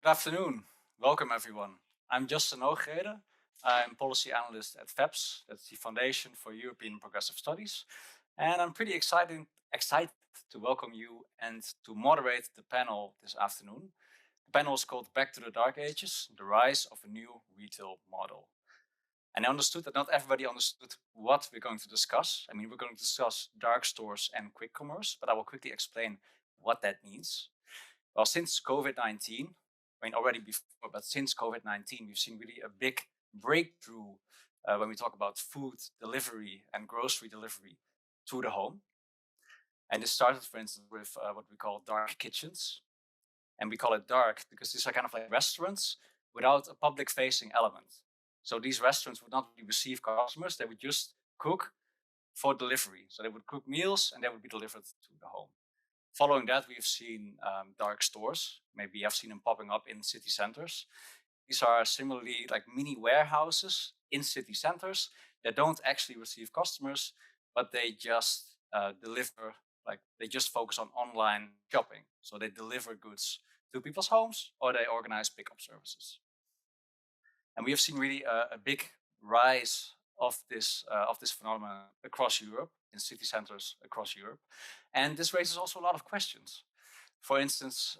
Good afternoon. Welcome, everyone. I'm Justin Nogarede. I'm policy analyst at FEPS, that's the Foundation for European Progressive Studies. And I'm pretty excited to welcome you and to moderate the panel this afternoon. The panel is called Back to the Dark Ages, the Rise of a New Retail Model. And I understood that not everybody understood what we're going to discuss. I mean, we're going to discuss dark stores and quick commerce, but I will quickly explain what that means. Well, since COVID-19, I mean, already before, but since COVID-19, we've seen really a big breakthrough when we talk about food delivery and grocery delivery to the home. And this started, for instance, with what we call dark kitchens. And we call it dark because these are kind of like restaurants without a public facing element. So these restaurants would not really receive customers, they would just cook for delivery. So they would cook meals and they would be delivered to the home. Following that, we've seen dark stores. Maybe you have seen them popping up in city centers. These are similarly like mini warehouses in city centers that don't actually receive customers, but they just deliver, like they just focus on online shopping. So they deliver goods to people's homes or they organize pickup services. And we have seen really a big rise of this phenomenon across Europe, in city centers across Europe. And this raises also a lot of questions. For instance,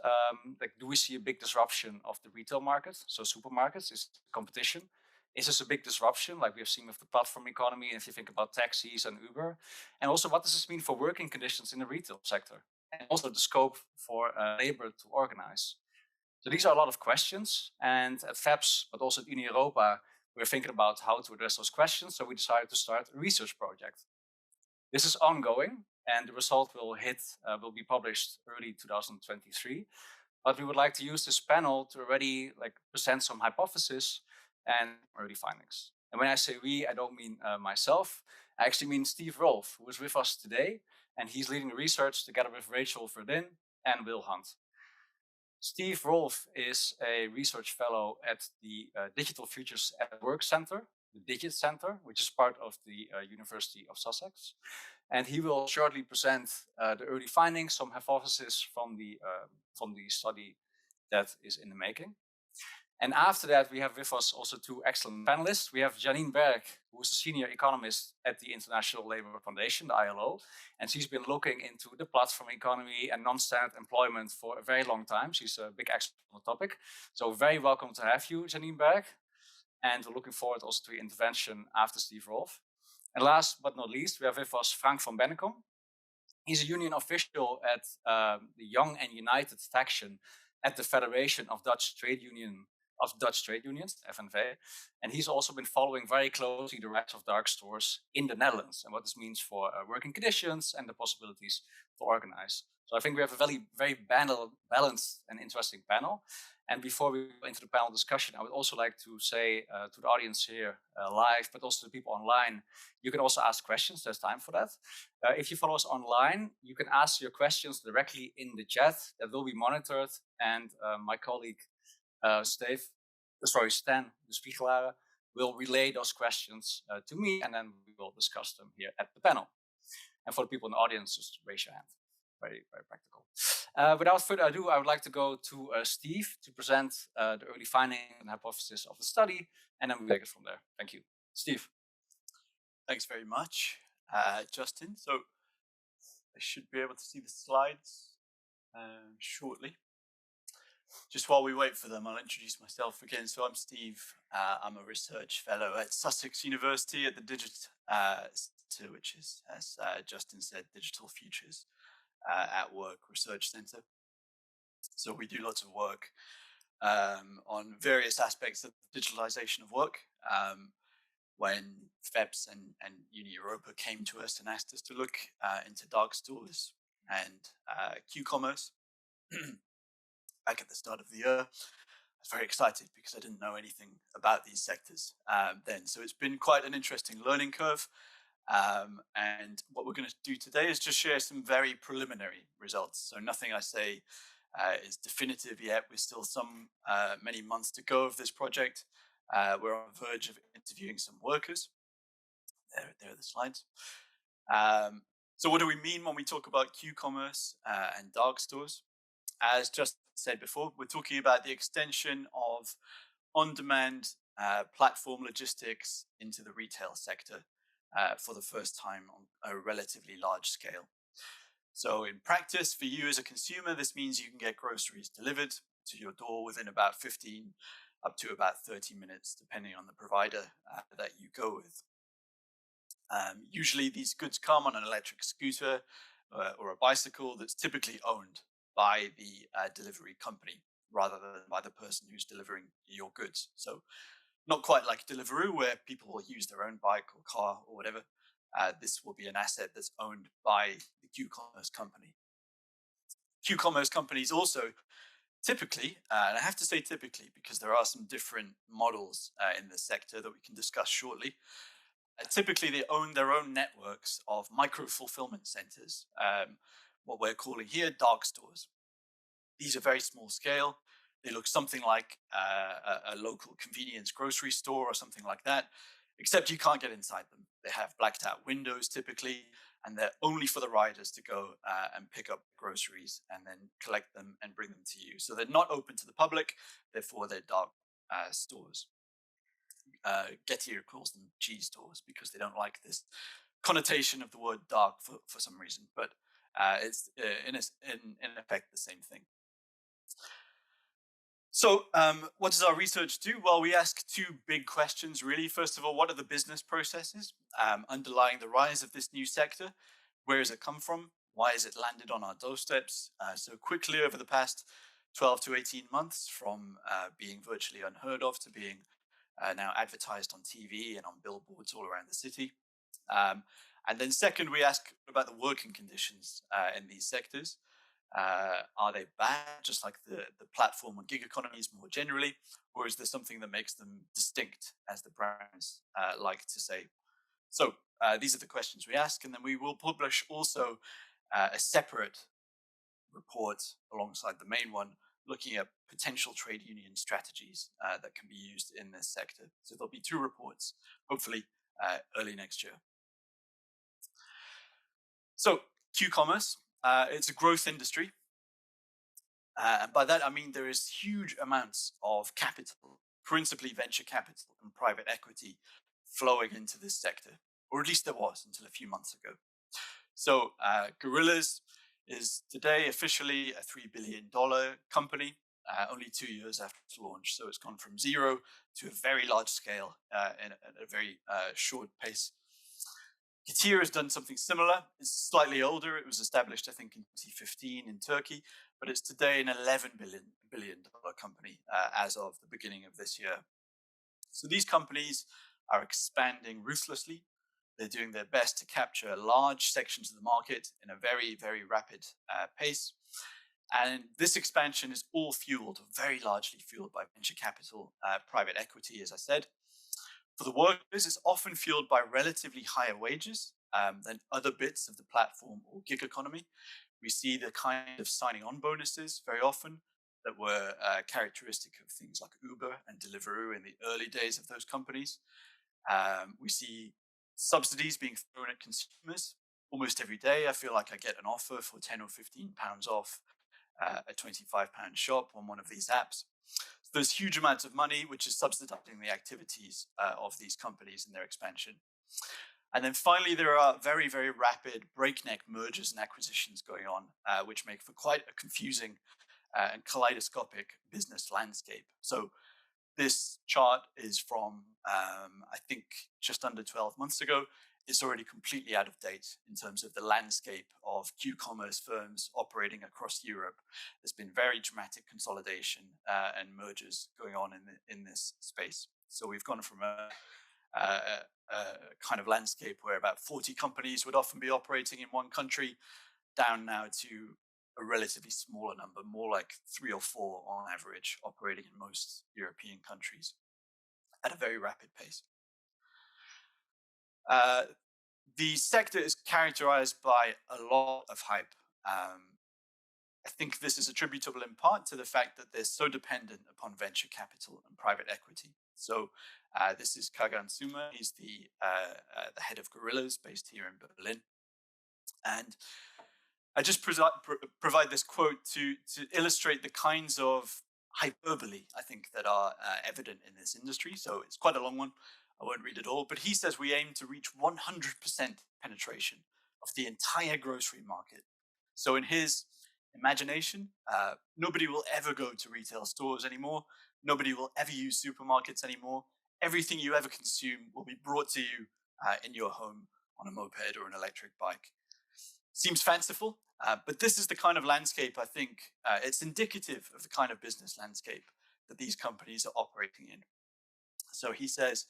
like, do we see a big disruption of the retail market? So supermarkets, is competition. Is this a big disruption like we have seen with the platform economy? And if you think about taxis and Uber, and also what does this mean for working conditions in the retail sector? And also the scope for labor to organize. So these are a lot of questions, and at FEPS, but also at Europa, we're thinking about how to address those questions. So we decided to start a research project. This is ongoing, and the result will be published early 2023. But we would like to use this panel to already present some hypotheses and early findings. And when I say we, I don't mean myself. I actually mean Steve Rolf, who is with us today, and he's leading the research together with Rachel Verdin and Will Hunt. Steve Rolf is a research fellow at the Digital Futures at Work Center, the Digit Center, which is part of the University of Sussex. And he will shortly present the early findings, some hypotheses from the study that is in the making. And after that, we have with us also two excellent panelists. We have Janine Berg, who is a senior economist at the International Labour Foundation, the ILO. And she's been looking into the platform economy and non-standard employment for a very long time. She's a big expert on the topic. So very welcome to have you, Janine Berg. And we're looking forward also to your intervention after Steve Rolf. And last but not least, we have with us Frank van Bennekom. He's a union official at the Young and United faction at the Federation of Dutch Trade Unions, FNV, and he's also been following very closely the rise of dark stores in the Netherlands and what this means for working conditions and the possibilities to organize. So I think we have a very balanced and interesting panel. And before we go into the panel discussion, I would also like to say to the audience here live, but also to the people online, you can also ask questions. There's time for that. If you follow us online, you can ask your questions directly in the chat. That will be monitored, and my colleague Stan de Spiegelaar will relay those questions to me, and then we will discuss them here at the panel. And for the people in the audience, just raise your hand. Very practical. Without further ado, I would like to go to Steve to present the early finding and hypothesis of the study, and then we'll take it from there. Thank you. Steve. Thanks very much, Justin. So I should be able to see the slides shortly. Just while we wait for them, I'll introduce myself again. So I'm Steve. I'm a research fellow at Sussex University at the Digit Center, which is, as Justin said, Digital Futures at Work Research Center. So we do lots of work on various aspects of digitalization of work. When FEPS and Europa came to us and asked us to look into dark stores and Q-commerce back at the start of the year, I was very excited because I didn't know anything about these sectors then. So it's been quite an interesting learning curve. And what we're going to do today is just share some very preliminary results. So nothing I say is definitive yet. We're still many months to go of this project. We're on the verge of interviewing some workers. There are the slides. So what do we mean when we talk about Q-commerce and dark stores? As just said before, we're talking about the extension of on-demand platform logistics into the retail sector for the first time on a relatively large scale. So in practice, for you as a consumer, this means you can get groceries delivered to your door within about 15 up to about 30 minutes, depending on the provider that you go with. Usually these goods come on an electric scooter or a bicycle that's typically owned by the delivery company rather than by the person who's delivering your goods. So not quite like Deliveroo, where people will use their own bike or car or whatever. This will be an asset that's owned by the Q-commerce company. Q-commerce companies also typically, and I have to say typically because there are some different models in the sector that we can discuss shortly. Typically, they own their own networks of micro-fulfillment centers, what we're calling here dark stores. These are very small scale. They look something like a local convenience grocery store or something like that, except you can't get inside them. They have blacked out windows typically, and they're only for the riders to go and pick up groceries and then collect them and bring them to you. So they're not open to the public, therefore they're dark stores. Gettier calls them G stores because they don't like this connotation of the word dark for some reason, but it's in effect the same thing. So what does our research do? Well, we ask two big questions, really. First of all, what are the business processes underlying the rise of this new sector? Where has it come from? Why has it landed on our doorsteps so quickly over the past 12 to 18 months, from being virtually unheard of to being now advertised on TV and on billboards all around the city? And then second, we ask about the working conditions in these sectors. Are they bad, just like the platform and gig economies more generally, or is there something that makes them distinct, as the brands like to say? So these are the questions we ask, and then we will publish also a separate report alongside the main one, looking at potential trade union strategies that can be used in this sector. So there'll be two reports, hopefully early next year. So Q-commerce, it's a growth industry. And by that, I mean there is huge amounts of capital, principally venture capital and private equity, flowing into this sector, or at least there was until a few months ago. So Gorillas is today officially a $3 billion company, only 2 years after its launch. So it's gone from zero to a very large scale in a very short pace. Gettier has done something similar. It's slightly older. It was established, I think, in 2015 in Turkey, but it's today an $11 billion company as of the beginning of this year. So these companies are expanding ruthlessly. They're doing their best to capture large sections of the market in a very, very rapid pace. And this expansion is all fueled, very largely fueled by venture capital, private equity, as I said. For the workers, it's often fueled by relatively higher wages than other bits of the platform or gig economy. We see the kind of signing on bonuses very often that were characteristic of things like Uber and Deliveroo in the early days of those companies. We see subsidies being thrown at consumers almost every day. I feel like I get an offer for 10 or 15 pounds off a 25 pound shop on one of these apps. So there's huge amounts of money which is subsidizing the activities of these companies and their expansion. And then finally, there are very, very rapid breakneck mergers and acquisitions going on, which make for quite a confusing and kaleidoscopic business landscape. So this chart is from, I think, just under 12 months ago. It's already completely out of date in terms of the landscape of Q-commerce firms operating across Europe. There's been very dramatic consolidation and mergers going on in this space. So we've gone from a kind of landscape where about 40 companies would often be operating in one country, down now to a relatively smaller number, more like 3 or 4 on average, operating in most European countries at a very rapid pace. The sector is characterized by a lot of hype. I think this is attributable in part to the fact that they're so dependent upon venture capital and private equity. So this is Kagan Suma. He's the head of Gorillas, based here in Berlin. And I just provide this quote to illustrate the kinds of hyperbole I think that are evident in this industry. So it's quite a long one. I won't read it all, but he says we aim to reach 100% penetration of the entire grocery market. So in his imagination, nobody will ever go to retail stores anymore. Nobody will ever use supermarkets anymore. Everything you ever consume will be brought to you in your home on a moped or an electric bike. Seems fanciful, but this is the kind of landscape I think it's indicative of the kind of business landscape that these companies are operating in. So he says,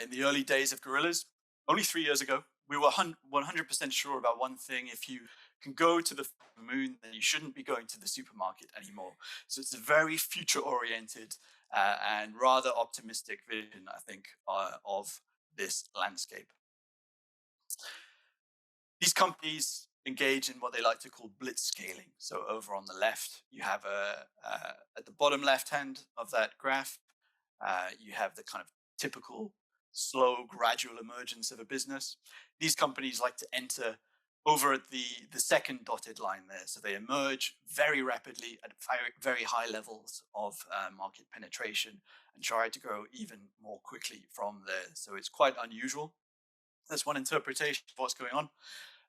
in the early days of gorillas, only 3 years ago, we were 100% sure about one thing. If you can go to the moon, then you shouldn't be going to the supermarket anymore. So it's a very future-oriented and rather optimistic vision, I think, of this landscape. These companies engage in what they like to call blitz scaling. So over on the left, you have at the bottom left hand of that graph, you have the kind of typical slow, gradual emergence of a business. These companies like to enter over at the second dotted line there. So they emerge very rapidly at very, very high levels of market penetration and try to grow even more quickly from there. So it's quite unusual. That's one interpretation of what's going on.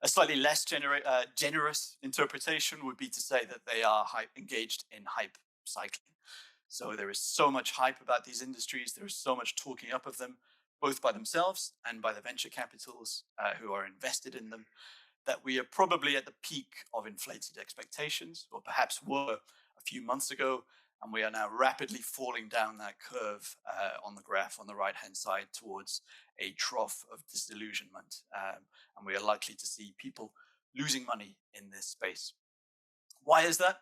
A slightly less generous interpretation would be to say that they are engaged in hype cycling. So there is so much hype about these industries. There is so much talking up of them, both by themselves and by the venture capitals who are invested in them, that we are probably at the peak of inflated expectations, or perhaps were a few months ago, and we are now rapidly falling down that curve on the graph on the right-hand side towards a trough of disillusionment. And we are likely to see people losing money in this space. Why is that?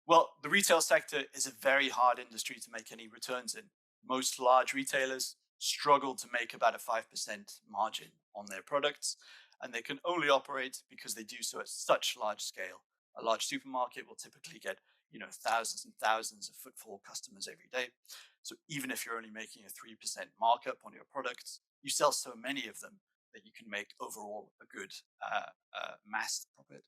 Well, the retail sector is a very hard industry to make any returns in. Most large retailers struggle to make about a 5% margin on their products, and they can only operate because they do so at such large scale. A large supermarket will typically get thousands and thousands of footfall customers every day. So even if you're only making a 3% markup on your products, you sell so many of them that you can make overall a good mass profit.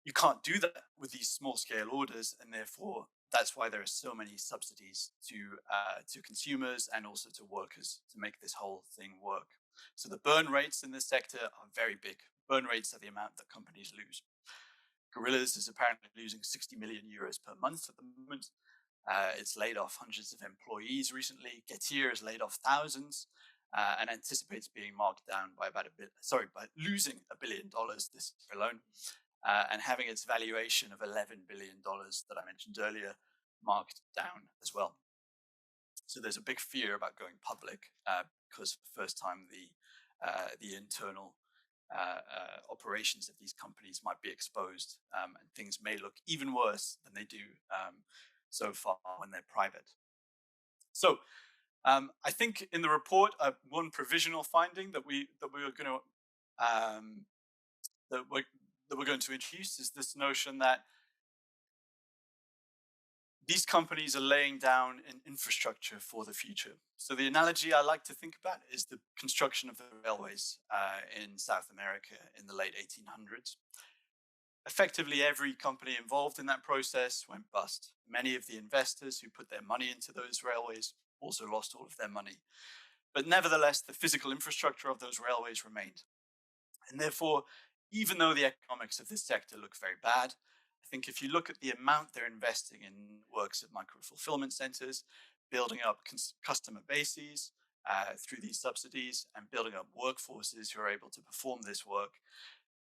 You can't do that with these small scale orders, and therefore that's why there are so many subsidies to consumers and also to workers to make this whole thing work. So the burn rates in this sector are very big. Burn rates are the amount that companies lose. Gorillas is apparently losing 60 million euros per month at the moment. It's laid off hundreds of employees recently. Getir has laid off thousands and anticipates being marked down by by losing $1 billion this year alone, and having its valuation of $11 billion that I mentioned earlier marked down as well. So there's a big fear about going public because for the first time the internal operations of these companies might be exposed, and things may look even worse than they do so far when they're private. So I think in the report, one provisional finding that we're going to introduce is this notion that these companies are laying down an infrastructure for the future. So the analogy I like to think about is the construction of the railways in South America in the late 1800s. Effectively, every company involved in that process went bust. Many of the investors who put their money into those railways also lost all of their money. But nevertheless, the physical infrastructure of those railways remained. And therefore, even though the economics of this sector look very bad, I think if you look at the amount they're investing in works of micro-fulfillment centers, building up customer bases through these subsidies, and building up workforces who are able to perform this work,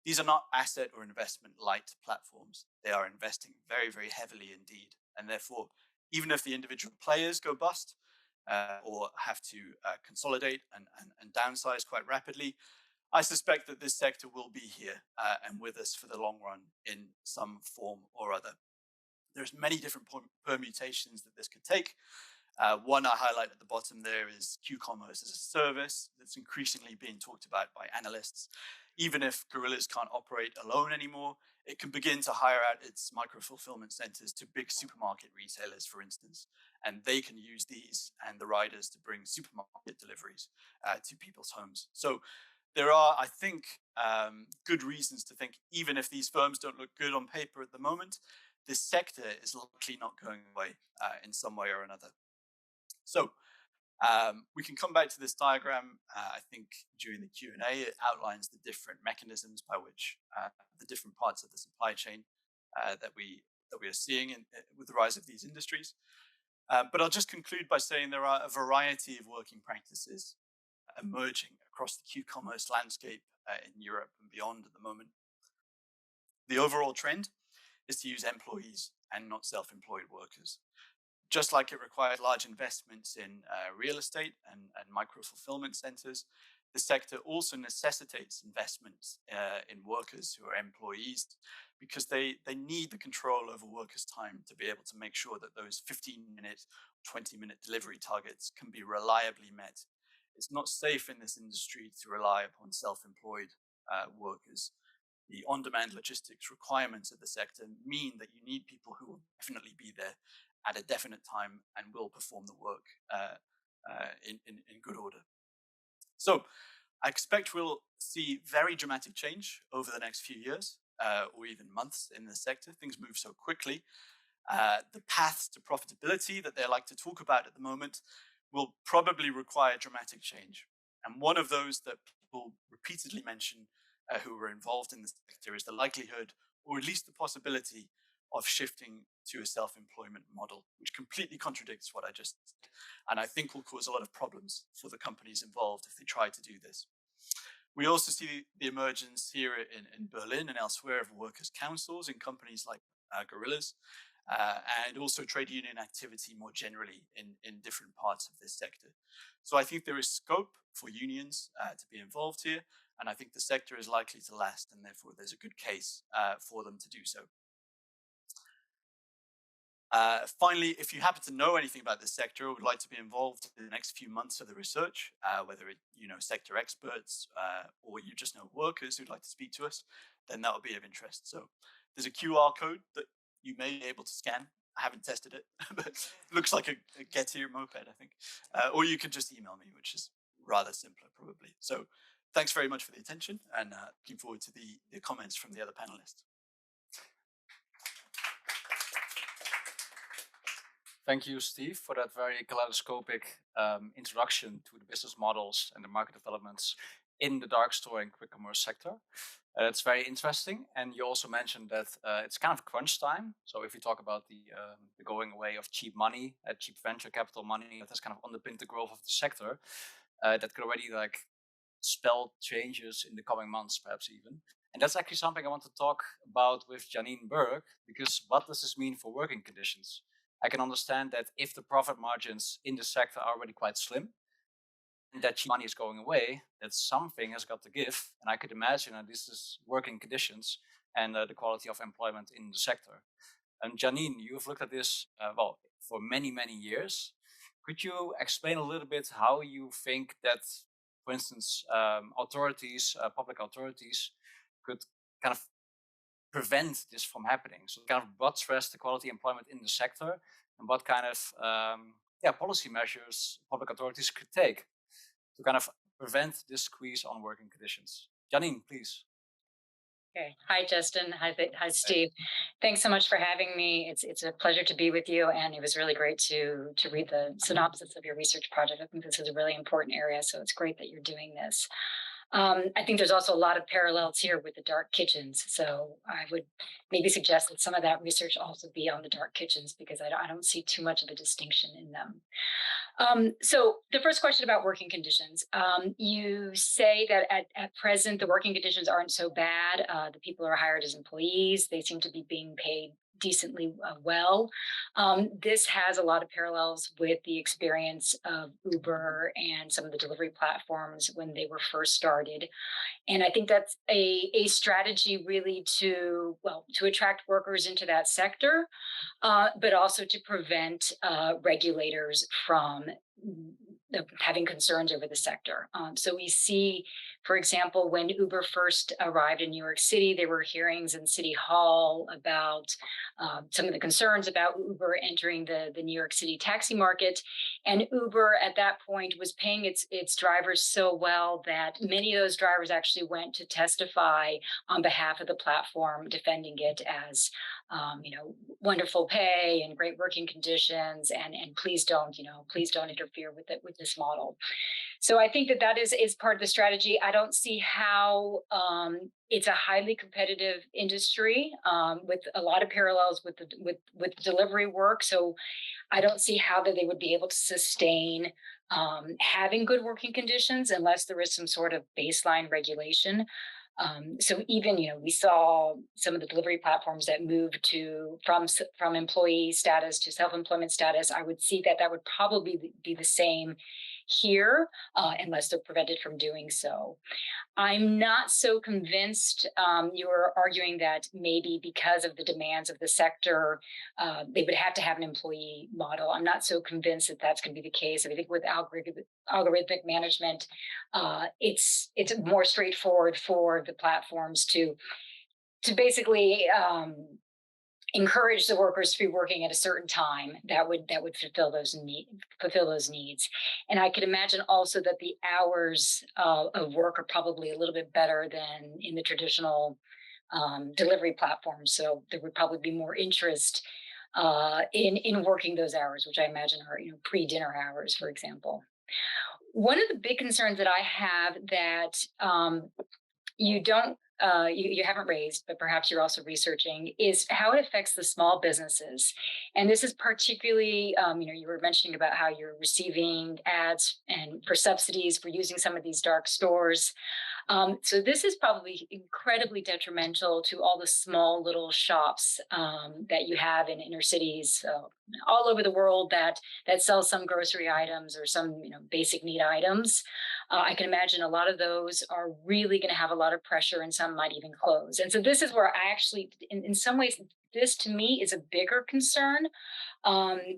these are not asset or investment light platforms. They are investing very, very heavily indeed. And therefore, even if the individual players go bust or have to consolidate and downsize quite rapidly, I suspect that this sector will be here and with us for the long run in some form or other. There's many different permutations that this could take. One I highlight at the bottom there is Q-commerce as a service that's increasingly being talked about by analysts. Even if Gorillas can't operate alone anymore, it can begin to hire out its micro-fulfillment centers to big supermarket retailers, for instance, and they can use these and the riders to bring supermarket deliveries to people's homes. So there are, I think, good reasons to think, even if these firms don't look good on paper at the moment, this sector is likely not going away in some way or another. So we can come back to this diagram. I think during the Q&A, it outlines the different mechanisms by which the different parts of the supply chain that we are seeing with the rise of these industries. But I'll just conclude by saying there are a variety of working practices emerging across the Q-commerce landscape in Europe and beyond at the moment. The overall trend is to use employees and not self-employed workers. Just like it required large investments in real estate and micro-fulfillment centers, the sector also necessitates investments in workers who are employees, because they need the control over workers' time to be able to make sure that those 15-minute, 20-minute delivery targets can be reliably met. It's not safe in this industry to rely upon self-employed workers. The on-demand logistics requirements of the sector mean that you need people who will definitely be there at a definite time and will perform the work in good order. So I expect we'll see very dramatic change over the next few years or even months in the sector. Things move so quickly. The paths to profitability that they like to talk about at the moment will probably require dramatic change. And one of those that people repeatedly mention who are involved in the sector is the likelihood, or at least the possibility, of shifting to a self-employment model, which completely contradicts what I just said, and I think will cause a lot of problems for the companies involved if they try to do this. We also see the emergence here in Berlin and elsewhere of workers' councils in companies like Gorillas, and also trade union activity more generally in different parts of this sector. So I think there is scope for unions to be involved here, and I think the sector is likely to last, and therefore there's a good case for them to do so. Finally, if you happen to know anything about this sector or would like to be involved in the next few months of the research, whether you know sector experts or you just know workers who'd like to speak to us, then that would be of interest. So there's a QR code that you may be able to scan. I haven't tested it, but it looks like a Get Here moped, I think. Or you can just email me, which is rather simpler probably. So thanks very much for the attention, and looking forward to the comments from the other panelists. Thank you, Steve, for that very kaleidoscopic introduction to the business models and the market developments in the dark store and quick commerce sector. It's very interesting, and you also mentioned that it's kind of crunch time. So if you talk about the going away of cheap money, cheap venture capital money, that has kind of underpinned the growth of the sector, that could already spell changes in the coming months, perhaps even. And that's actually something I want to talk about with Janine Berg, because what does this mean for working conditions? I can understand that if the profit margins in the sector are already quite slim, and that cheap money is going away, that something has got to give. And I could imagine that this is working conditions and the quality of employment in the sector. And Janine, you've looked at this for many, many years. Could you explain a little bit how you think that, for instance, authorities, public authorities, could kind of prevent this from happening? So kind of buttress the quality employment in the sector, and what kind of policy measures public authorities could take to kind of prevent this squeeze on working conditions. Janine, please. Okay. Hi, Justin. Hi, Steve. Thanks so much for having me. It's a pleasure to be with you, and it was really great to read the synopsis of your research project. I think this is a really important area, so it's great that you're doing this. I think there's also a lot of parallels here with the dark kitchens. So I would maybe suggest that some of that research also be on the dark kitchens, because I don't see too much of a distinction in them. So the first question about working conditions, you say that at present, the working conditions aren't so bad. The people are hired as employees. They seem to be being paid decently well. This has a lot of parallels with the experience of Uber and some of the delivery platforms when they were first started. And I think that's a strategy really to attract workers into that sector, but also to prevent regulators from having concerns over the sector. So we see For example, when Uber first arrived in New York City, there were hearings in City Hall about some of the concerns about Uber entering the New York City taxi market. And Uber at that point was paying its drivers so well that many of those drivers actually went to testify on behalf of the platform, defending it as wonderful pay and great working conditions, and please don't interfere with this model. So I think that is part of the strategy. I don't see how it's a highly competitive industry with a lot of parallels with delivery work. So I don't see how that they would be able to sustain having good working conditions unless there is some sort of baseline regulation. So even, we saw some of the delivery platforms that moved from employee status to self-employment status. I would see that would probably be the same here, unless they're prevented from doing so. I'm not so convinced. You're arguing that maybe because of the demands of the sector, they would have to have an employee model. I'm not so convinced that that's going to be the case. I think with algorithmic management, it's more straightforward for the platforms to basically encourage the workers to be working at a certain time that would fulfill those needs. And I could imagine also that the hours of work are probably a little bit better than in the traditional delivery platforms. So there would probably be more interest in working those hours, which I imagine are pre-dinner hours, for example. One of the big concerns that I have that you haven't raised, but perhaps you're also researching, is how it affects the small businesses. And this is particularly, you were mentioning about how you're receiving ads and for subsidies for using some of these dark stores. So this is probably incredibly detrimental to all the small little shops that you have in inner cities all over the world that sell some grocery items or some basic need items. I can imagine a lot of those are really going to have a lot of pressure, and some might even close. And so this is where I actually, in some ways, this to me is a bigger concern.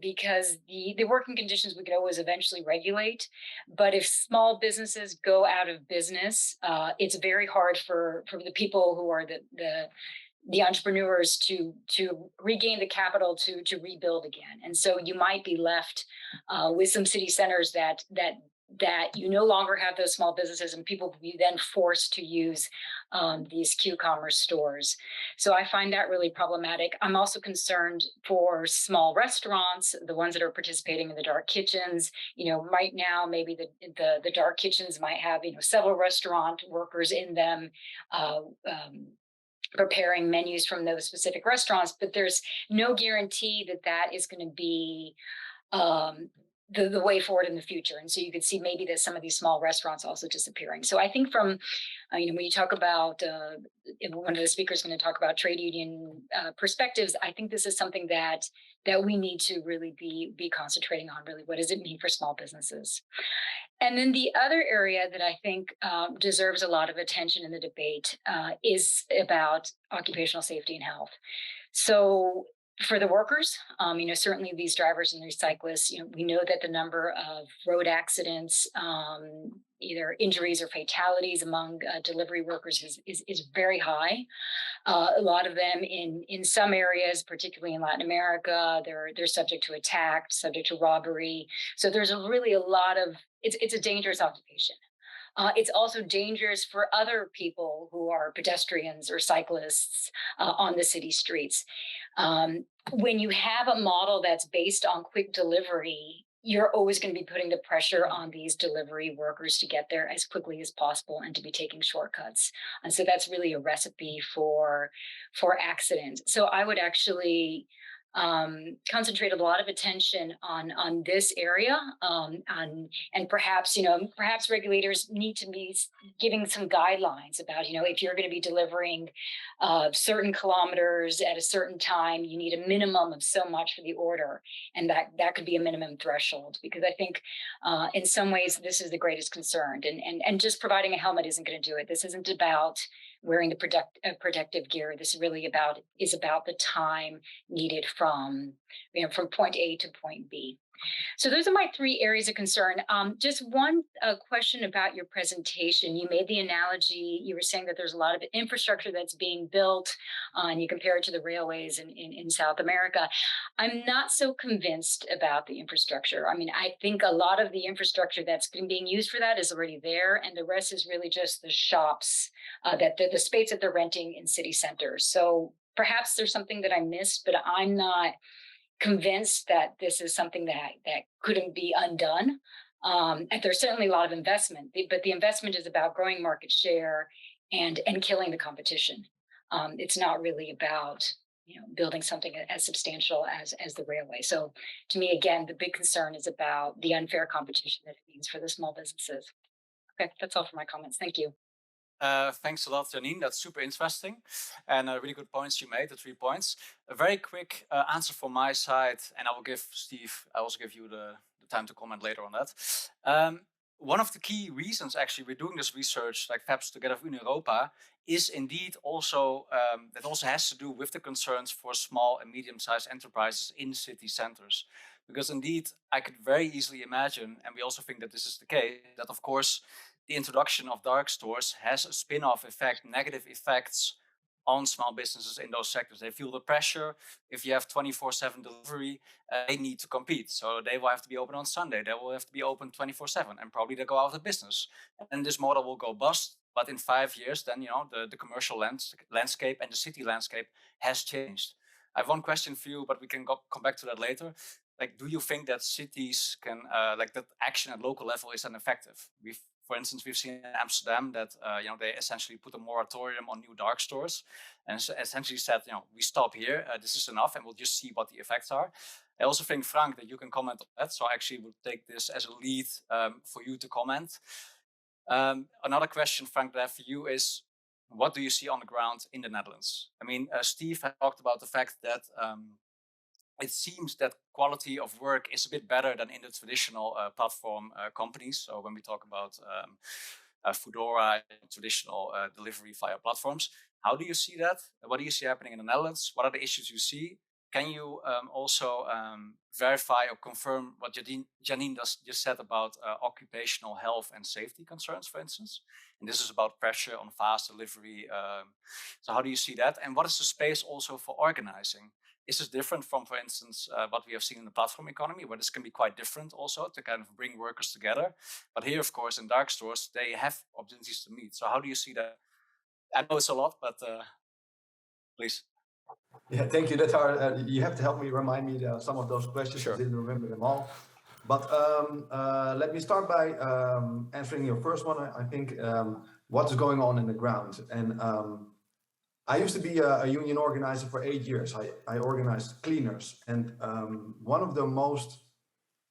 Because the working conditions we could always eventually regulate. But if small businesses go out of business, it's very hard for the people who are the entrepreneurs to regain the capital to rebuild again. And so you might be left with some city centers that you no longer have those small businesses, and people will be then forced to use these Q-commerce stores. So I find that really problematic. I'm also concerned for small restaurants, the ones that are participating in the dark kitchens. Right now, maybe the dark kitchens might have several restaurant workers in them preparing menus from those specific restaurants, but there's no guarantee that is going to be the way forward in the future. And so you could see maybe that some of these small restaurants also disappearing. So I think from, when you talk about, one of the speakers is going to talk about trade union perspectives, I think this is something that we need to really be concentrating on, really. What does it mean for small businesses? And then the other area that I think deserves a lot of attention in the debate is about occupational safety and health. So for the workers, certainly these drivers and these cyclists, we know that the number of road accidents, either injuries or fatalities among delivery workers is very high. A lot of them in some areas, particularly in Latin America, they're subject to attack, subject to robbery. So there's really a lot of, it's a dangerous occupation. It's also dangerous for other people who are pedestrians or cyclists on the city streets. When you have a model that's based on quick delivery, you're always going to be putting the pressure on these delivery workers to get there as quickly as possible and to be taking shortcuts. And so that's really a recipe for accidents. So I would actually concentrate a lot of attention on this area, and perhaps regulators need to be giving some guidelines about if you're going to be delivering certain kilometers at a certain time, you need a minimum of so much for the order, and that could be a minimum threshold, because I think in some ways this is the greatest concern, and just providing a helmet isn't going to do it. This isn't about wearing the protective gear. This is really about the time needed from point A to point B. So those are my 3 areas of concern. Just one question about your presentation. You made the analogy, you were saying that there's a lot of infrastructure that's being built, and you compare it to the railways in South America. I'm not so convinced about the infrastructure. I mean, I think a lot of the infrastructure that's being used for that is already there, and the rest is really just the shops, that the space that they're renting in city centers. So perhaps there's something that I missed, but I'm not convinced that this is something that couldn't be undone. And there's certainly a lot of investment, but the investment is about growing market share and killing the competition. It's not really about building something as substantial as the railway. So to me, again, the big concern is about the unfair competition that it means for the small businesses. Okay, that's all for my comments. Thank you. Thanks a lot, Janine. That's super interesting and really good points you made, the 3 points. A very quick answer from my side, and I will give Steve, I also give you the time to comment later on that. One of the key reasons actually we're doing this research like FEPS together with Europa is indeed also, that also has to do with the concerns for small and medium-sized enterprises in city centers. Because indeed, I could very easily imagine, and we also think that this is the case, that of course, the introduction of dark stores has a spin-off effect, negative effects on small businesses in those sectors. They feel the pressure. If you have 24/7 delivery, they need to compete. So they will have to be open on Sunday. They will have to be open 24/7, and probably they go out of business. And this model will go bust. But in 5 years, then the commercial landscape and the city landscape has changed. I have one question for you, but we can come back to that later. Like, do you think that cities can, like that action at local level is ineffective? For instance, we've seen in Amsterdam that they essentially put a moratorium on new dark stores and essentially said, we stop here, this is enough, and we'll just see what the effects are. I also think, Frank, that you can comment on that. So I actually would take this as a lead for you to comment. Another question, Frank, that I have for you is, what do you see on the ground in the Netherlands? I mean, Steve had talked about the fact that it seems that quality of work is a bit better than in the traditional platform companies. So when we talk about Foodora, traditional delivery via platforms, how do you see that? What do you see happening in the Netherlands? What are the issues you see? Can you also verify or confirm what Janine just said about occupational health and safety concerns, for instance? And this is about pressure on fast delivery. So how do you see that? And what is the space also for organizing? Is this different from, for instance, what we have seen in the platform economy, where this can be quite different also to kind of bring workers together? But here, of course, in dark stores, they have opportunities to meet. So how do you see that? I know it's a lot, but please. Yeah, thank you. That's you have to help me remind me some of those questions. Sure. I didn't remember them all. But let me start by answering your first one. I think what's going on in the ground. And I used to be a union organizer for 8 years. I organized cleaners. And one of the most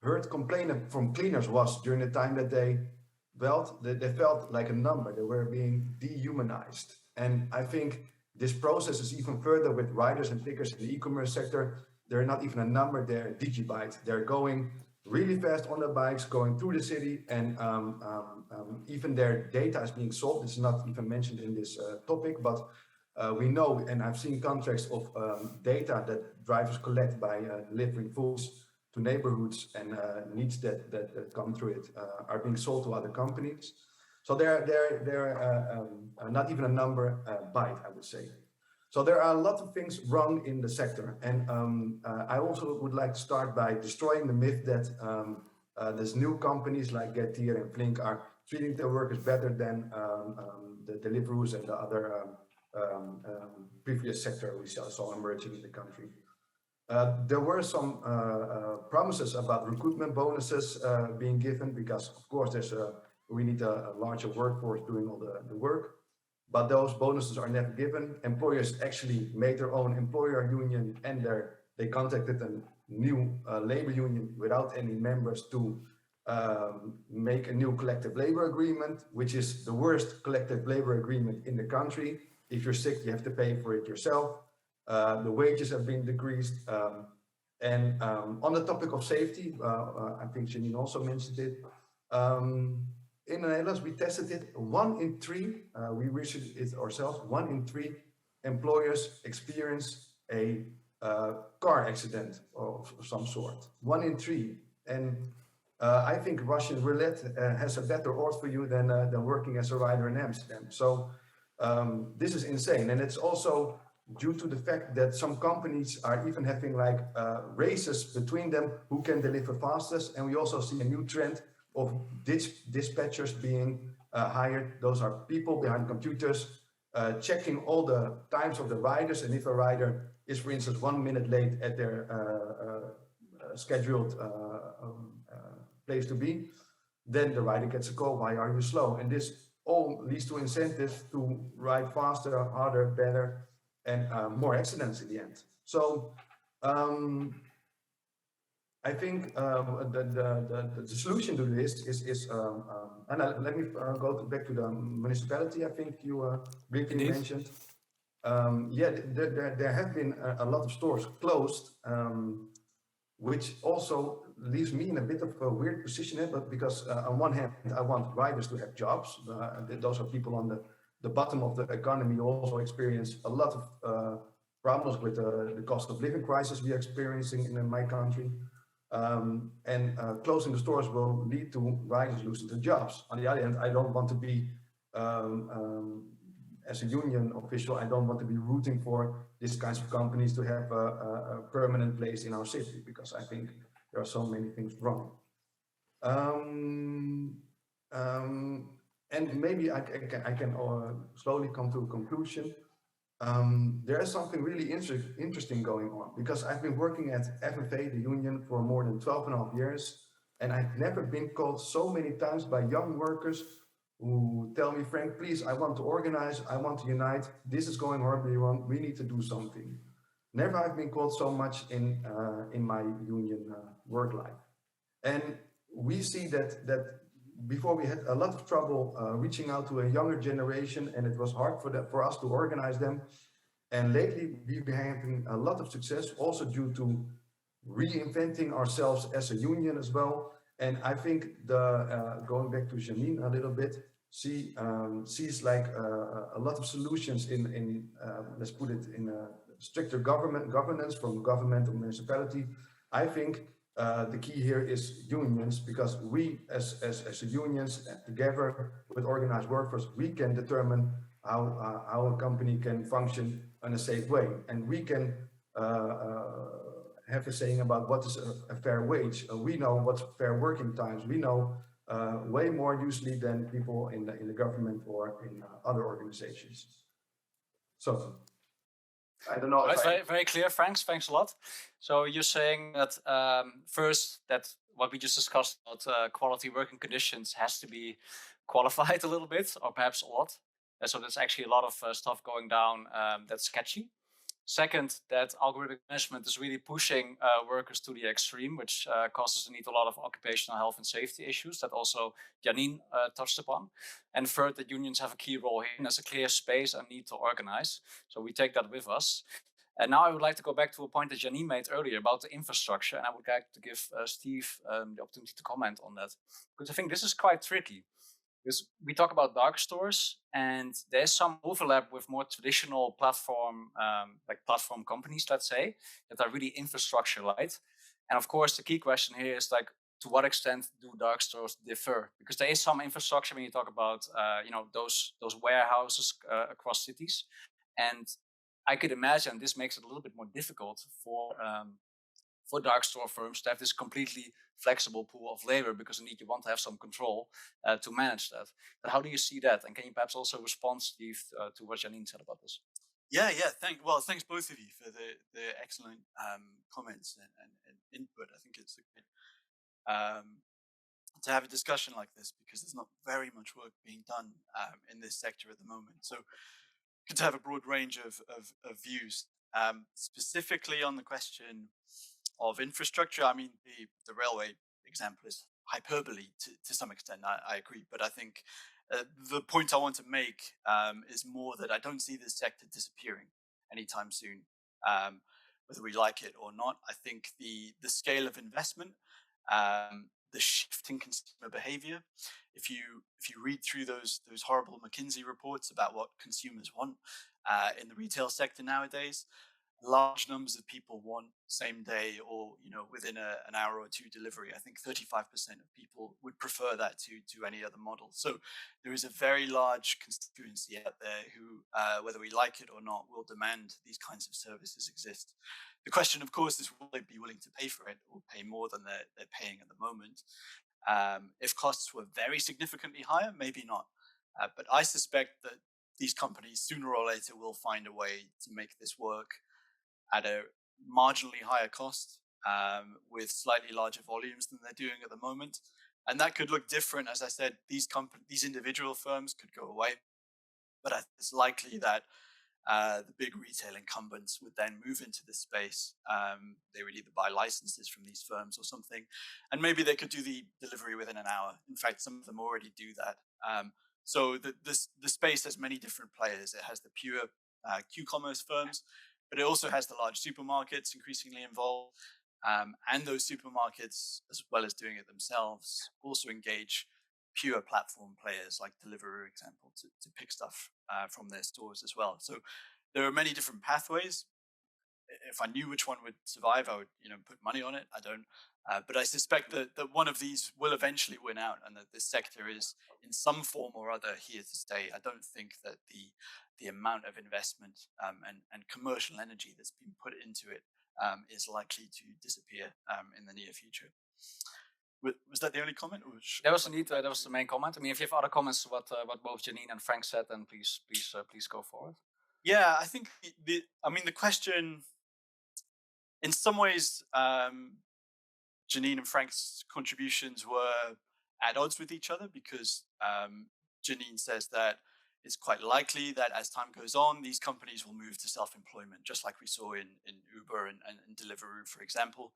heard complaint from cleaners was during the time that they felt like a number. They were being dehumanized. And I think this process is even further with riders and pickers in the e-commerce sector. They're not even a number, they're a digibyte. They're going really fast on their bikes, going through the city, and even their data is being sold. It's not even mentioned in this topic, but we know, and I've seen contracts of data that drivers collect by delivering foods to neighborhoods, and needs that come through it are being sold to other companies. So they're not even a number byte, I would say. So there are a lot of things wrong in the sector. And I also would like to start by destroying the myth that there's new companies like Getir and Flink are treating their workers better than the Deliveroo's and the other previous sector we saw emerging in the country. There were some promises about recruitment bonuses being given because, of course, we need a larger workforce doing all the work, but those bonuses are never given. Employers actually made their own employer union, and they contacted a new labor union without any members to make a new collective labor agreement, which is the worst collective labor agreement in the country. If you're sick, you have to pay for it yourself. The wages have been decreased. And on the topic of safety, I think Janine also mentioned it. In the Netherlands, we tested it. 1 in 3, we researched it ourselves. 1 in 3 employers experience a car accident of some sort. 1 in 3. And I think Russian roulette has a better odds for you than working as a rider in Amsterdam. So this is insane. And it's also due to the fact that some companies are even having like races between them who can deliver fastest. And we also see a new trend of dispatchers being hired. Those are people behind computers checking all the times of the riders. And if a rider is, for instance, 1 minute late at their scheduled place to be, then the rider gets a call, why are you slow? And this all leads to incentives to ride faster, harder, better, and more accidents in the end. So I think the solution to this is and let me go back to the municipality. I think you briefly mentioned. Yeah, there have been a lot of stores closed, which also leaves me in a bit of a weird position here, but because on one hand, I want riders to have jobs. Those are people on the bottom of the economy who also experience a lot of problems with the cost of living crisis we are experiencing in my country. And closing the stores will lead to riders losing their jobs. On the other hand, I don't want to be, as a union official, I don't want to be rooting for these kinds of companies to have a permanent place in our city, because I think there are so many things wrong. And maybe I can slowly come to a conclusion. There is something really interesting going on, because I've been working at FFA, the union, for more than 12.5 years, and I've never been called so many times by young workers who tell me, Frank, please, I want to organize, I want to unite, this is going horribly wrong, we need to do something. Never have been called so much in my union work life. And we see that before we had a lot of trouble reaching out to a younger generation, and it was hard for us to organize them. And lately we've been having a lot of success, also due to reinventing ourselves as a union as well. And I think going back to Janine a little bit, she sees like a lot of solutions in let's put it in stricter governance from government to municipality. I think the key here is unions, because we as unions together with organized workforce, we can determine how a company can function in a safe way, and we can have a saying about what is a fair wage. We know what's fair working times. We know way more usually than people in the government or in other organizations. So I don't know. That's very clear, Frank. Thanks a lot. So you're saying that first, that what we just discussed about quality working conditions has to be qualified a little bit, or perhaps a lot. So there's actually a lot of stuff going down that's sketchy. Second, that algorithmic management is really pushing workers to the extreme, which causes the need a lot of occupational health and safety issues that also Janine touched upon. And third, that unions have a key role here, and there's a clear space and need to organize. So we take that with us. And now I would like to go back to a point that Janine made earlier about the infrastructure, and I would like to give Steve the opportunity to comment on that, because I think this is quite tricky. Because we talk about dark stores, and there's some overlap with more traditional platform, like platform companies, let's say, that are really infrastructure light. And of course, the key question here is like, to what extent do dark stores differ? Because there is some infrastructure when you talk about, those warehouses across cities, and I could imagine this makes it a little bit more difficult for dark store firms to have this completely flexible pool of labor, because indeed you want to have some control to manage that. But how do you see that? And can you perhaps also respond, Steve, to what Janine said about this? Yeah. Thanks both of you for the excellent comments and input. I think it's great to have a discussion like this, because there's not very much work being done in this sector at the moment. So good to have a broad range of views. Specifically on the question of infrastructure, I mean, the railway example is hyperbole to some extent. I agree, but I think the point I want to make is more that I don't see this sector disappearing anytime soon, whether we like it or not. I think the scale of investment, the shift in consumer behavior. If you read through those horrible McKinsey reports about what consumers want in the retail sector nowadays, large numbers of people want same day or within an hour or two delivery. I think 35% of people would prefer that to any other model. So there is a very large constituency out there who, whether we like it or not, will demand these kinds of services exist. The question, of course, is will they be willing to pay for it or pay more than they're paying at the moment? If costs were very significantly higher, maybe not. But I suspect that these companies sooner or later will find a way to make this work at a marginally higher cost, with slightly larger volumes than they're doing at the moment. And that could look different. As I said, these individual firms could go away, but it's likely that the big retail incumbents would then move into this space. They would either buy licenses from these firms or something, and maybe they could do the delivery within an hour. In fact, some of them already do that. So the space has many different players. It has the pure Q-commerce firms, but it also has the large supermarkets increasingly involved. And those supermarkets, as well as doing it themselves, also engage pure platform players like Deliveroo, example, to pick stuff from their stores as well. So there are many different pathways. If I knew which one would survive, I would put money on it. I don't. But I suspect that one of these will eventually win out, and that this sector is in some form or other here to stay. I don't think that the amount of investment and commercial energy that's been put into it is likely to disappear in the near future. Was that the only comment? That was indeed that was the main comment. I mean, if you have other comments to what both Janine and Frank said, then please go forward. Yeah, I think the question, in some ways, Janine and Frank's contributions were at odds with each other, because Janine says that it's quite likely that as time goes on, these companies will move to self-employment, just like we saw in Uber and Deliveroo, for example.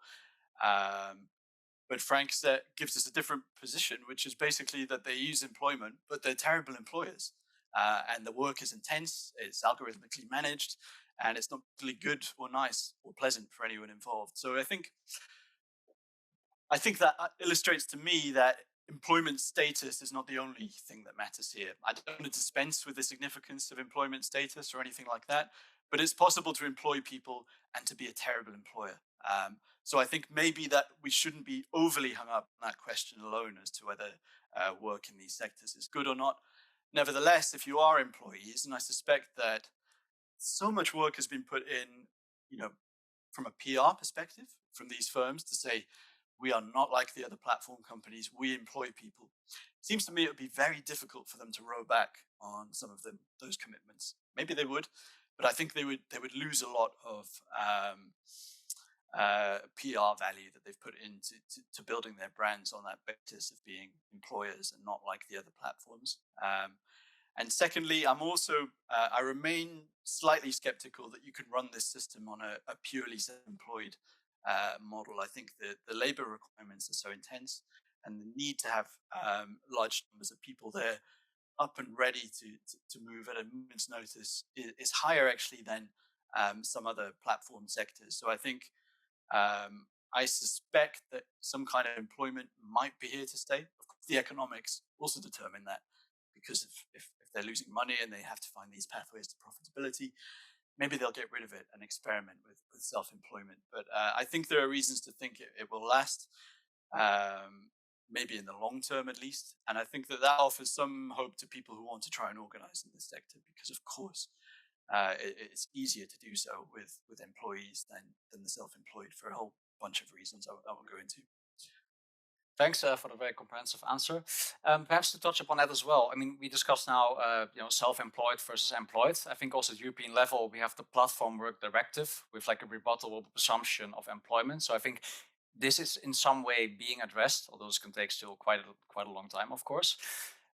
But Frank gives us a different position, which is basically that they use employment, but they're terrible employers. And the work is intense, it's algorithmically managed, and it's not really good or nice or pleasant for anyone involved. So I think that illustrates to me that employment status is not the only thing that matters here. I don't want to dispense with the significance of employment status or anything like that, but it's possible to employ people and to be a terrible employer. So I think maybe that we shouldn't be overly hung up on that question alone as to whether work in these sectors is good or not. Nevertheless, if you are employees, and I suspect that so much work has been put in, from a PR perspective from these firms to say, we are not like the other platform companies, we employ people. It seems to me it would be very difficult for them to row back on some of those commitments. Maybe they would, but I think they would lose a lot of PR value that they've put into building their brands on that basis of being employers and not like the other platforms. And secondly, I remain slightly skeptical that you can run this system on a purely self-employed model. I think the labor requirements are so intense, and the need to have large numbers of people there up and ready to move at a moment's notice is higher actually than some other platform sectors. So I think I suspect that some kind of employment might be here to stay. Of course, the economics also determine that, because if they're losing money and they have to find these pathways to profitability, maybe they'll get rid of it and experiment with self-employment. But I think there are reasons to think it will last, maybe in the long term at least. And I think that offers some hope to people who want to try and organize in this sector, because of course it's easier to do so with employees than the self-employed, for a whole bunch of reasons I won't go into. Thanks for the very comprehensive answer. Perhaps to touch upon that as well. I mean, we discussed now, self-employed versus employed. I think also at European level, we have the Platform Work Directive with like a rebuttable presumption of employment. So I think this is in some way being addressed, although this can take still quite a long time, of course.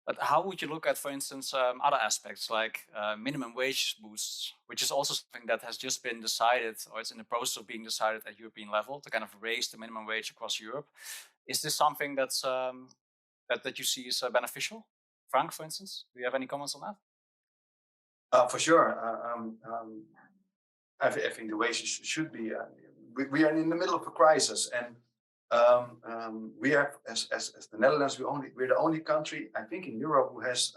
But how would you look at, for instance, other aspects like minimum wage boosts, which is also something that has just been decided, or it's in the process of being decided at European level, to kind of raise the minimum wage across Europe? Is this something that's that you see as beneficial? Frank, for instance, do you have any comments on that? For sure. I think the wages should be. We are in the middle of a crisis, and we have, as the Netherlands, we're the only country, I think, in Europe who has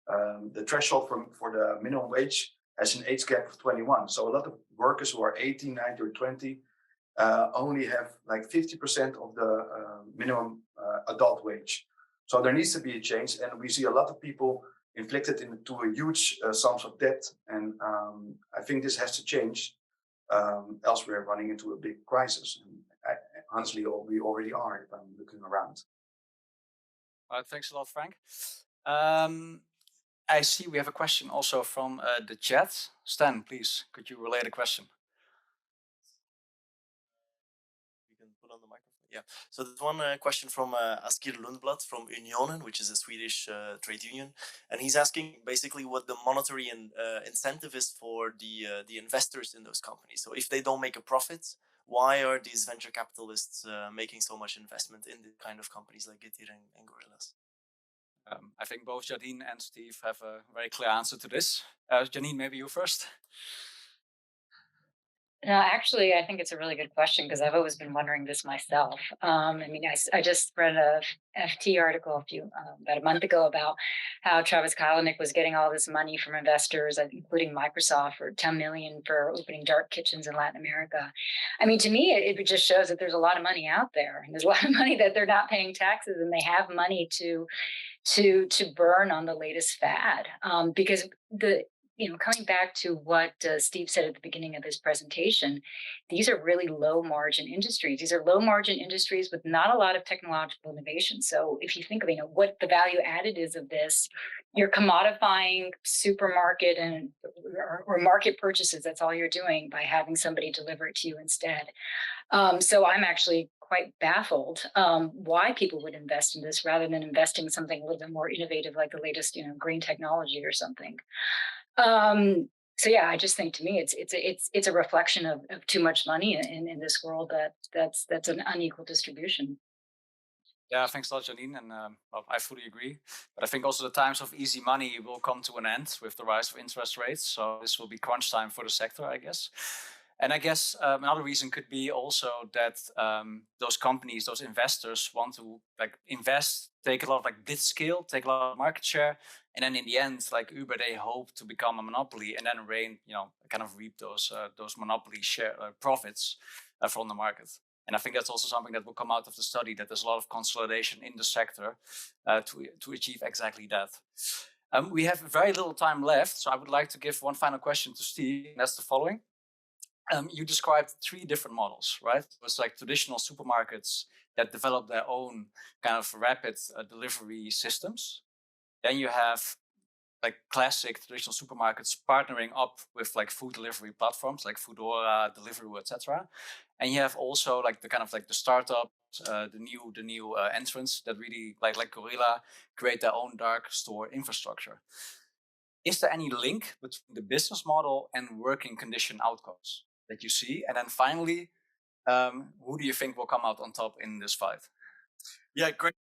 the threshold for the minimum wage has an age gap of 21. So a lot of workers who are 18, 19, or 20 only have like 50% of the minimum adult wage. So there needs to be a change, and we see a lot of people inflicted into a huge sums of debt, and I think this has to change. Else we're running into a big crisis. And honestly, we already are if I'm looking around. Thanks a lot, Frank. I see we have a question also from the chat. Stan, please, could you relay the question? You can put on the microphone. Yeah. So there's one question from Askir Lundblad from Unionen, which is a Swedish trade union, and he's asking basically what the monetary incentive is for the investors in those companies. So if they don't make a profit, why are these venture capitalists making so much investment in the kind of companies like Getir and Gorillas? I think both Janine and Steve have a very clear answer to this. Janine, maybe you first. No, actually, I think it's a really good question because I've always been wondering this myself. I mean, I just read a FT article about a month ago about how Travis Kalanick was getting all this money from investors, including Microsoft, for $10 million for opening dark kitchens in Latin America. I mean, to me, it just shows that there's a lot of money out there, and there's a lot of money that they're not paying taxes, and they have money to burn on the latest fad, because coming back to what Steve said at the beginning of this presentation, these are really low margin industries. These are low margin industries with not a lot of technological innovation. So if you think of what the value added is of this, you're commodifying supermarket or market purchases. That's all you're doing by having somebody deliver it to you instead. So I'm actually quite baffled why people would invest in this rather than investing in something a little bit more innovative, like the latest green technology or something. So yeah, I just think to me it's a reflection of too much money in this world that's an unequal distribution. Yeah, thanks a lot, Janine, and I fully agree. But I think also the times of easy money will come to an end with the rise of interest rates. So this will be crunch time for the sector, I guess. And I guess another reason could be also that those companies, those investors want to invest, take a lot of blitzscale, take a lot of market share, and then in the end, like Uber, they hope to become a monopoly and then kind of reap those monopoly share profits from the market. And I think that's also something that will come out of the study, that there's a lot of consolidation in the sector to achieve exactly that. We have very little time left, so I would like to give one final question to Steve, and that's the following. You described 3 different models, right? It was like traditional supermarkets that develop their own kind of rapid delivery systems. Then you have classic traditional supermarkets partnering up with food delivery platforms like Foodora, Deliveroo, etc. And you have also the startups, the new entrants that really like Gorilla create their own dark store infrastructure. Is there any link between the business model and working condition outcomes that you see? And then finally, who do you think will come out on top in this fight? Yeah, great.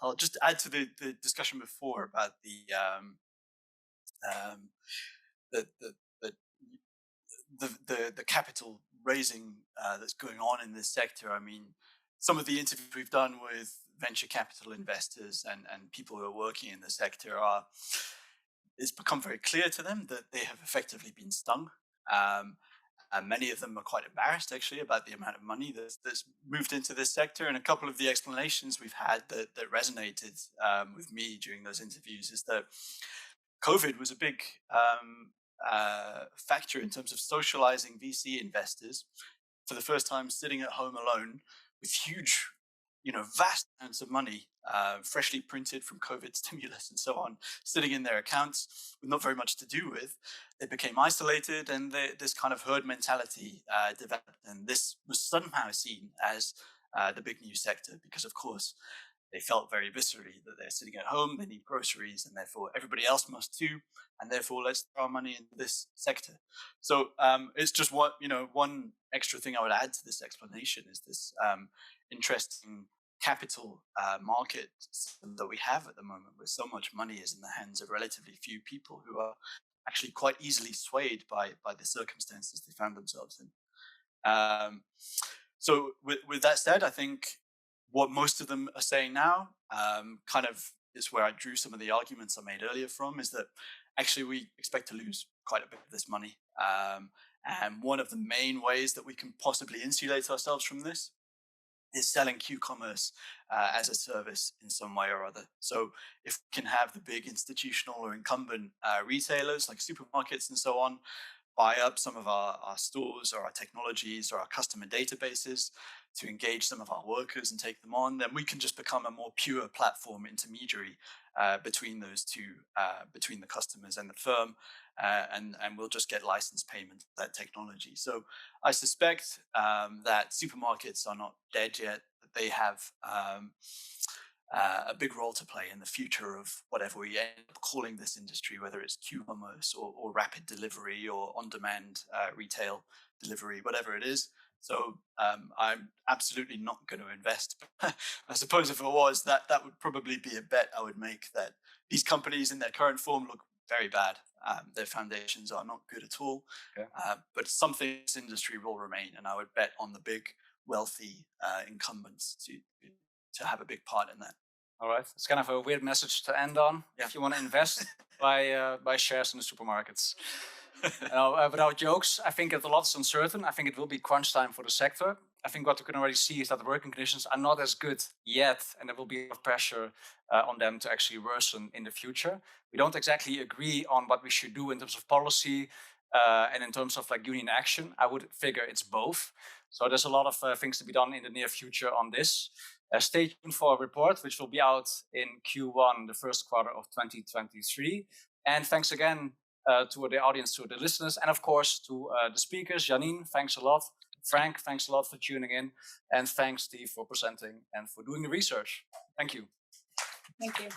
I'll just add to the discussion before about the capital raising that's going on in this sector. I mean, some of the interviews we've done with venture capital investors and people who are working in the sector it's become very clear to them that they have effectively been stung. And many of them are quite embarrassed, actually, about the amount of money that's moved into this sector. And a couple of the explanations we've had that resonated with me during those interviews is that COVID was a big factor in terms of socializing VC investors for the first time, sitting at home alone with huge, vast amounts of money, freshly printed from COVID stimulus and so on, sitting in their accounts with not very much to do with. They became isolated, and this kind of herd mentality developed. And this was somehow seen as the big new sector because, of course, they felt very viscerally that they're sitting at home, they need groceries, and therefore everybody else must too. And therefore, let's throw our money into this sector. So it's just one extra thing I would add to this explanation is this interesting capital market that we have at the moment, where so much money is in the hands of relatively few people who are actually quite easily swayed by the circumstances they found themselves in. So with that said, I think what most of them are saying now kind of is where I drew some of the arguments I made earlier from, is that actually we expect to lose quite a bit of this money. And one of the main ways that we can possibly insulate ourselves from this is selling Q-commerce as a service in some way or other. So if we can have the big institutional or incumbent retailers like supermarkets and so on buy up some of our stores or our technologies or our customer databases to engage some of our workers and take them on, then we can just become a more pure platform intermediary between those two, between the customers and the firm, and we'll just get license payment for that technology. So I suspect that supermarkets are not dead yet, that they have a big role to play in the future of whatever we end up calling this industry, whether it's Q-commerce or rapid delivery or on-demand retail delivery, whatever it is. So I'm absolutely not going to invest. I suppose if it was, that would probably be a bet I would make, that these companies in their current form look very bad. Their foundations are not good at all. Okay. But something in this industry will remain, and I would bet on the big, wealthy incumbents to have a big part in that. All right, it's kind of a weird message to end on. Yeah. If you want to invest, buy shares in the supermarkets. Without jokes, I think that a lot is uncertain. I think it will be crunch time for the sector. I think what we can already see is that the working conditions are not as good yet, and there will be a lot of pressure on them to actually worsen in the future. We don't exactly agree on what we should do in terms of policy and in terms of like union action. I would figure it's both. So there's a lot of things to be done in the near future on this. Stay tuned for a report, which will be out in Q1, the first quarter of 2023. And thanks again to the audience, to the listeners, and of course to the speakers. Janine, thanks a lot. Frank, thanks a lot for tuning in. And thanks, Steve, for presenting and for doing the research. Thank you. Thank you.